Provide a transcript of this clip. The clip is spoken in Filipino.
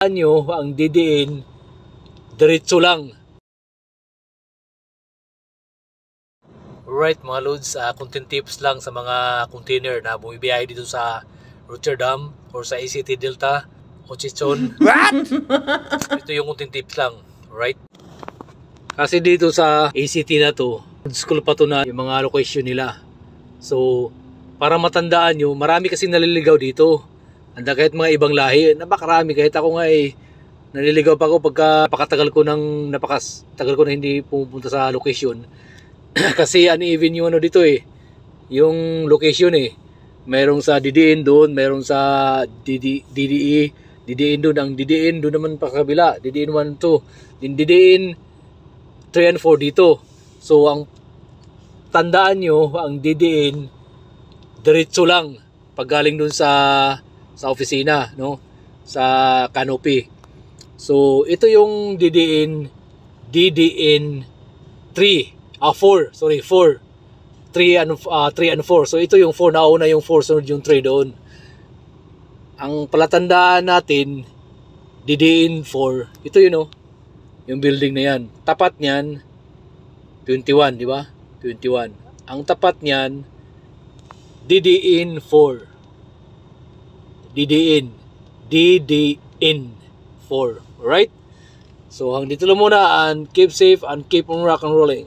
nyo ang didiin, diretso lang. Alright mga loads, content tips lang sa mga container na bumibiyahe dito sa Rotterdam or sa ACT Delta o Chichon. What? Ito yung content tips lang, right? Kasi dito sa ACT na to, school pa to na yung mga location nila. So, para matandaan nyo, marami kasi naliligaw dito. Anda kahit mga ibang lahi, napakarami. Kahit ako nga naliligaw pa ako napakatagal ko na hindi pumunta sa location. Kasi uneven yung dito yung location Merong sa Didiin doon, merong sa DDE, Didiin doon. Ang Didiin doon naman pa kabila, Didiin 1, 2. Din Didiin 3 and 4 dito. So ang tandaan nyo, ang Didiin diretso lang pag galing doon sa opisina, no? Sa canopy. So ito yung DDN 3, 4, 3 and 4. So ito yung 4, nauna yung 4, sunod yung 3 doon. Ang palatandaan natin, DDN 4, ito yun yung building na yan. Tapat niyan 21, di ba? 21. Ang tapat niyan DDN 4. DDN 4. Alright? So hanggang dito lang muna, and keep safe and keep on rock and rolling.